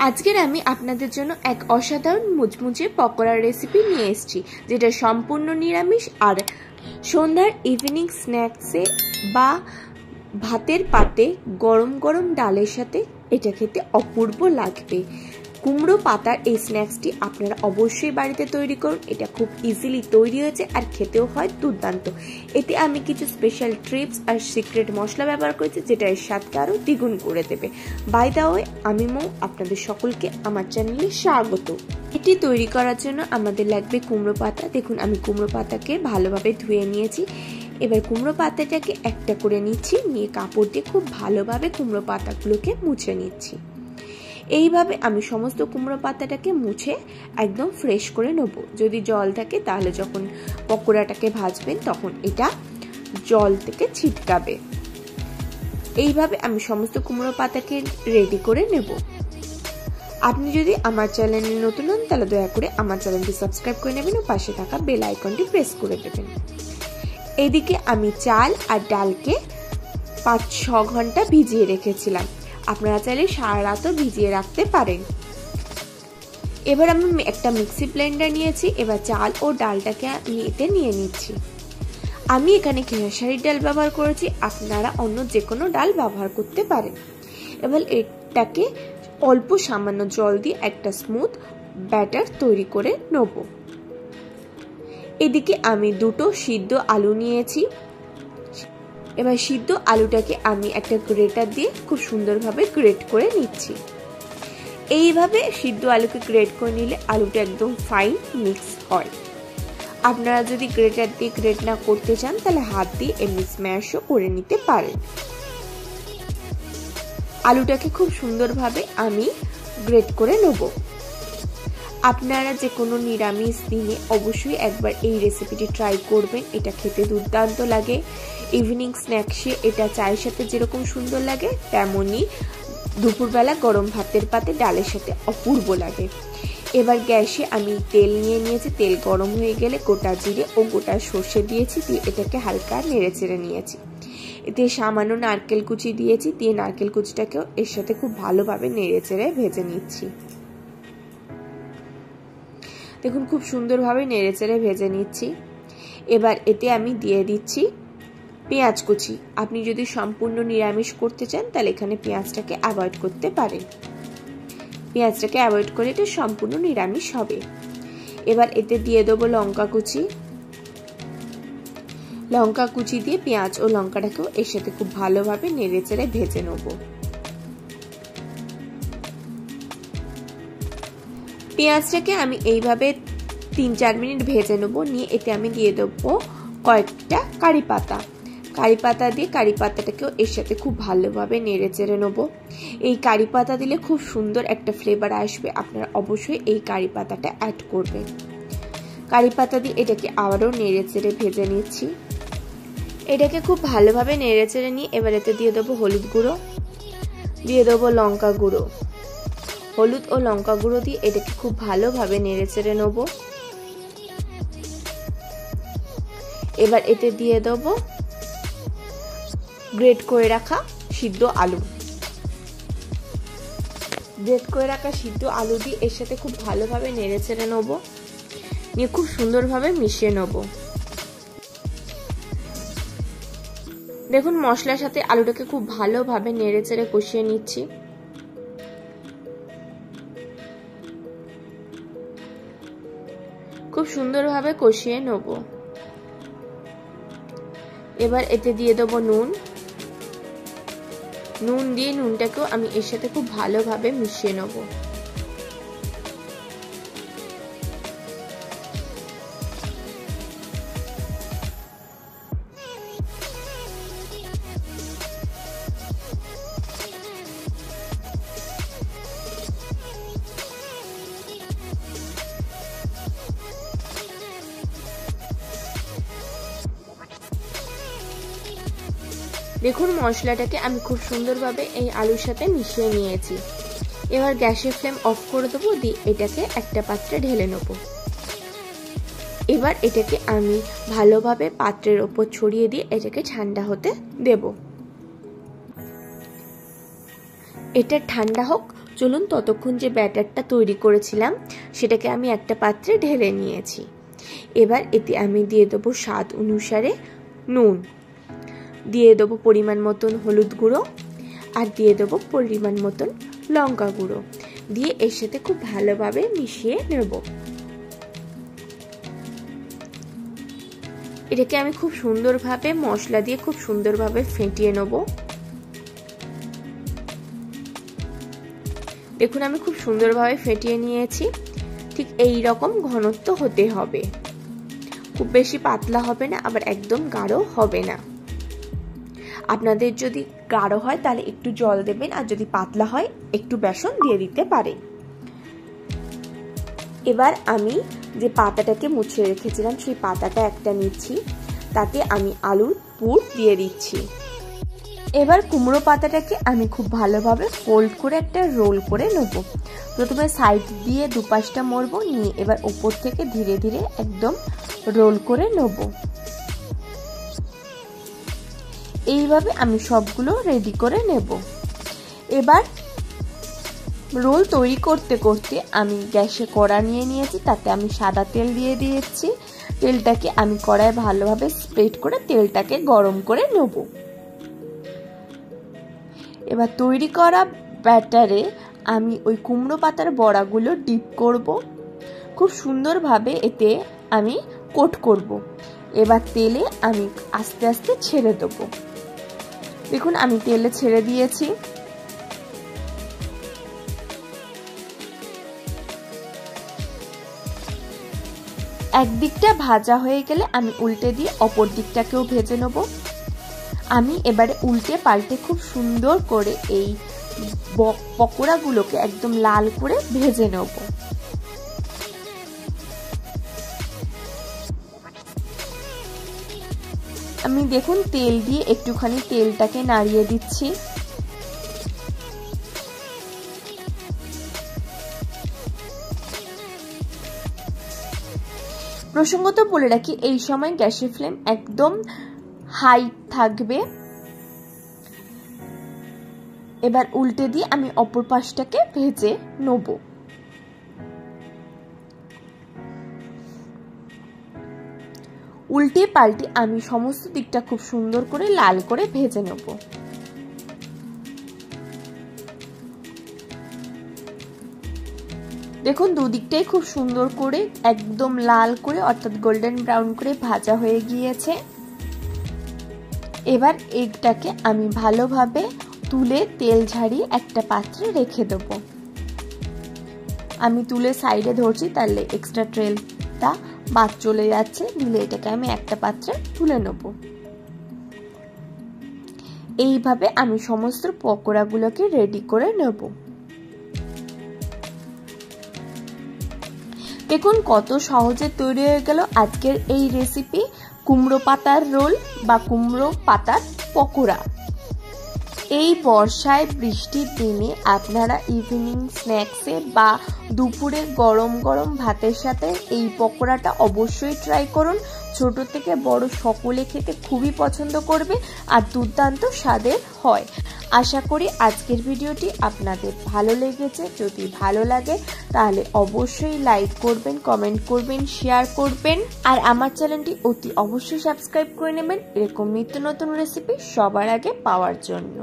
আজকের আমি আপনাদের জন্য এক অসাধারণ মুচমুচে পকোড়ার রেসিপি নিয়ে এসেছি, যেটা সম্পূর্ণ নিরামিষ আর সন্ধ্যার ইভিনিং স্ন্যাক্সে বা ভাতের পাতে গরম গরম ডালের সাথে এটা খেতে অপূর্ব লাগবে। কুমড়ো পাতার এই স্ন্যাক্সটি আপনারা অবশ্যই বাড়িতে তৈরি করুন। এটা খুব ইজিলি তৈরি হয়েছে আর খেতেও হয় দুর্দান্ত। এতে আমি কিছু স্পেশাল ট্রিপস আর সিক্রেট মশলা ব্যবহার করেছি, যেটা এর স্বাদকে আরও দ্বিগুণ করে দেবে। বাই দ্য ওয়ে, আমি মৌ, আপনাদের সকলকে আমার চ্যানেলে স্বাগত। এটি তৈরি করার জন্য আমাদের লাগবে কুমড়ো পাতা। দেখুন, আমি কুমড়ো পাতাকে ভালোভাবে ধুয়ে নিয়েছি। এবার কুমড়ো পাতাটাকে একটা করে নিচ্ছি, নিয়ে কাপড় দিয়ে খুব ভালোভাবে কুমড়ো পাতাগুলোকে মুছে নিচ্ছি। এইভাবে আমি সমস্ত কুমড়ো পাতাটাকে মুছে একদম ফ্রেশ করে নেব। যদি জল থাকে তাহলে যখন পকোড়াটাকে ভাজবেন তখন এটা জল থেকে ছিটকাবে। এইভাবে আমি সমস্ত কুমড়ো পাতাকে রেডি করে নেব। আপনি যদি আমার চ্যানেলে নতুন হন তাহলে দয়া করে আমার চ্যানেলটি সাবস্ক্রাইব করে নেবেন ও পাশে থাকা বেল আইকনটি প্রেস করে দেবেন। এদিকে আমি চাল আর ডালকে 5-6 ঘন্টা ভিজিয়ে রেখেছিলাম। আপনারা চাইলে সারা রাতও ভিজিয়ে রাখতে পারেন। এবার আমি একটা মিক্সি ব্লেন্ডার নিয়েছি। এবার চাল ও ডালটাকে আমি এতে নিয়ে নিচ্ছি। আমি এখানে খেসারির ডাল ব্যবহার করেছি, আপনারা অন্য যে কোনো ডাল ব্যবহার করতে পারেন। এবার এটাকে অল্প সামান্য জল দিয়ে একটা স্মুথ ব্যাটার তৈরি করে নেব। এদিকে আমি 2টো সিদ্ধ আলু নিয়েছি। এবার সিদ্ধ আলুটাকে আমি একটা গ্রেটার দিয়ে খুব সুন্দরভাবে গ্রেট করে নিচ্ছি। এইভাবে সিদ্ধ আলুকে গ্রেট করে নিলে আলুটা একদম ফাইন মিক্স হয়। আপনারা যদি গ্রেটার দিয়ে গ্রেট না করতে চান তাহলে হাত দিয়ে এমনি স্ম্যাশও করে নিতে পারেন। আলুটাকে খুব সুন্দরভাবে আমি গ্রেট করে নেব। আপনারা যে কোনো নিরামিষ দিনে অবশ্যই একবার এই রেসিপিটি ট্রাই করবেন। এটা খেতে দুর্দান্ত লাগে। ইভিনিং স্ন্যাক্সে এটা চায়ের সাথে যেরকম সুন্দর লাগে, তেমনই দুপুরবেলা গরম ভাতের পাতে ডালের সাথে অপূর্ব লাগে। এবার গ্যাসে আমি তেল নিয়ে নিয়েছি। তেল গরম হয়ে গেলে গোটা জিরে ও গোটা সর্ষে দিয়েছি, দিয়ে এটাকে হালকা নেড়ে চেড়ে নিয়েছি। এতে সামান্য নারকেল কুচি দিয়েছি, দিয়ে নারকেল কুচিটাকেও এর সাথে খুব ভালোভাবে নেড়ে চেড়ে ভেজে নিচ্ছি। দেখুন, খুব সুন্দরভাবে নেড়ে চেড়ে ভেজে নিচ্ছি। এবার এতে আমি দিয়ে দিচ্ছি পেঁয়াজ কুচি। আপনি যদি সম্পূর্ণ নিরামিষ করতে চান তাহলে এখানে পেঁয়াজটাকে অ্যাভয়েড করতে পারেন। পেঁয়াজটাকে অ্যাভয়েড করে এটা সম্পূর্ণ নিরামিষ হবে। এবার এতে দিয়ে দেবো লঙ্কা কুচি। লঙ্কা কুচি দিয়ে পেঁয়াজ ও লঙ্কাটাকেও এর সাথে খুব ভালোভাবে নেড়ে চেড়ে ভেজে নেব। পেঁয়াজটাকে আমি এইভাবে 3-4 মিনিট ভেজে নেব। নিয়ে এতে আমি দিয়ে দেবো কয়েকটা কারি পাতা। কারি পাতা দিয়ে কারি পাতাটাকেও এর সাথে খুব ভালোভাবে নেড়ে চেড়ে নেবো। এই কারি পাতা দিলে খুব সুন্দর একটা ফ্লেভার আসবে। আপনারা অবশ্যই এই কারি পাতাটা অ্যাড করবেন। কারি পাতা দিয়ে এটাকে আবারও নেড়ে চেড়ে ভেজে নিচ্ছি। এটাকে খুব ভালোভাবে নেড়ে চেড়ে নিয়ে এবার এতে দিয়ে দেবো হলুদ গুঁড়ো, দিয়ে দেবো লঙ্কা গুঁড়ো। হলুদ ও লঙ্কা গুঁড়ো দিয়ে এটাকে খুব ভালোভাবে নেড়ে চেড়ে নেবো। এবার এতে দিয়ে দেবো গ্রেট করে রাখা সিদ্ধ আলু। গ্রেট করে রাখা সিদ্ধ আলু দিয়ে এর সাথে খুব ভালোভাবে নেড়ে চেড়ে নেবো, নিয়ে খুব সুন্দরভাবে মিশিয়ে নেব। দেখুন, মশলার সাথে আলুটাকে খুব ভালোভাবে নেড়ে চেড়ে কষিয়ে নিচ্ছি। খুব সুন্দরভাবে কষিয়ে নেব। এবার এতে দিয়ে দেবো নুন। নুন দিয়ে নুনটাকেও আমি এর সাথে খুব ভালোভাবে মিশিয়ে নেব। দেখুন, মশলাটাকে আমি খুব সুন্দরভাবে এই আলুর সাথে মিশিয়ে নিয়েছি। এবার গ্যাসের ফ্লেম অফ করে দেবো, দিয়ে এটাকে একটা পাত্রে ঢেলে নেব। এবার এটাকে আমি ভালোভাবে পাত্রের ওপর ছড়িয়ে দিয়ে এটাকে ঠান্ডা হতে দেব। এটা ঠান্ডা হোক চলুন ততক্ষণ যে ব্যাটারটা তৈরি করেছিলাম সেটাকে আমি একটা পাত্রে ঢেলে নিয়েছি। এবার এতে আমি দিয়ে দেবো স্বাদ অনুসারে নুন, দিয়ে দেবো পরিমাণ মতন হলুদ গুঁড়ো, আর দিয়ে দেবো পরিমাণ মতন লঙ্কা গুঁড়ো, দিয়ে এর সাথে খুব ভালোভাবে মিশিয়ে নেব। এটাকে আমি খুব সুন্দরভাবে মশলা দিয়ে খুব সুন্দরভাবে ফেটিয়ে নেব। দেখুন আমি খুব সুন্দরভাবে ফেটিয়ে নিয়েছি। ঠিক এই রকম ঘনত্ব হতে হবে, খুব বেশি পাতলা হবে না, আবার একদম গাঢ় হবে না। আপনাদের যদি গাঢ় হয় তাহলে একটু জল দেবেন, আর যদি পাতলা হয় একটু বেসন দিয়ে দিতে পারেন। এবার আমি যে পাতাটাকে মুছে রেখেছিলাম সেই পাতাটা একটা নিচ্ছি, তাতে আমি আলুর পুর দিয়ে দিচ্ছি। এবার কুমড়ো পাতাটাকে আমি খুব ভালোভাবে ফোল্ড করে একটা রোল করে নেব। প্রথমে সাইড দিয়ে দুপাশটা মরব, নিয়ে এবার উপর থেকে ধীরে ধীরে একদম রোল করে নেব। এইভাবে আমি সবগুলো রেডি করে নেব। এবার রোল তৈরি করতে করতে আমি গ্যাসে কড়া নিয়ে নিয়েছি, তাতে আমি সাদা তেল দিয়ে দিয়েছি। তেলটাকে আমি কড়ায় ভালোভাবে স্প্রেড করে তেলটাকে গরম করে নেব। এবার তৈরি করা ব্যাটারে আমি ওই কুমড়ো পাতার বড়াগুলো ডিপ করব, খুব সুন্দরভাবে এতে আমি কোট করব। এবার তেলে আমি আস্তে আস্তে ছেড়ে দেবো। দেখুন আমি তেলে ছেড়ে দিয়েছি। একদিকটা ভাজা হয়ে গেলে আমি উল্টে দিয়ে অপর দিকটাকেও ভেজে নেব। আমি এবারে উল্টে পাল্টে খুব সুন্দর করে এই পকোড়াগুলোকে একদম লাল করে ভেজে নেব। আমি দেখুন তেল দিয়ে একটুখানি তেলটাকে নাড়িয়ে দিচ্ছি। প্রসঙ্গত বলে রাখি, এই সময় গ্যাসের ফ্লেম একদম হাই থাকবে। এবার উল্টে দিয়ে আমি অপর পাশটাকে ভেজে নেব। উল্টে পাল্টে আমি সমস্ত দিকটা খুব সুন্দর করে লাল করে ভেজে নেব। দেখুন দুদিকটাই খুব সুন্দর করে একদম লাল করে অর্থাৎ গোল্ডেন ব্রাউন করে ভাজা হয়ে গিয়েছে। এবার এগটাকে আমি ভালোভাবে তুলে তেল ঝাড়িয়ে একটা পাত্রে রেখে দেব। আমি তুলে সাইডে ধরছি, তাহলে এক্সট্রা তেলটা বাদ চলে যাচ্ছে। দিলে এটাকে আমি একটা পাত্রে তুলে নেব। এইভাবে আমি সমস্ত পকোড়াগুলোকে রেডি করে নেব। দেখুন কত সহজে তৈরি হয়ে গেল আজকের এই রেসিপি, কুমড়ো পাতার রোল বা কুমড়ো পাতার পকোড়া। এই বর্ষায় বৃষ্টির দিনে আপনারা ইভিনিং স্ন্যাক্সে বা দুপুরে গরম গরম ভাতের সাথে এই পকোড়াটা অবশ্যই ট্রাই করুন। ছোট থেকে বড় সকলে খেতে খুবই পছন্দ করবে আর দুর্দান্ত স্বাদের হয়। আশা করি আজকের ভিডিওটি আপনাদের ভালো লেগেছে। যদি ভালো লাগে তাহলে অবশ্যই লাইক করবেন, কমেন্ট করবেন, শেয়ার করবেন, আর আমার চ্যানেলটি অতি অবশ্যই সাবস্ক্রাইব করে নেবেন এরকম নিত্য নতুন রেসিপি সবার আগে পাওয়ার জন্য।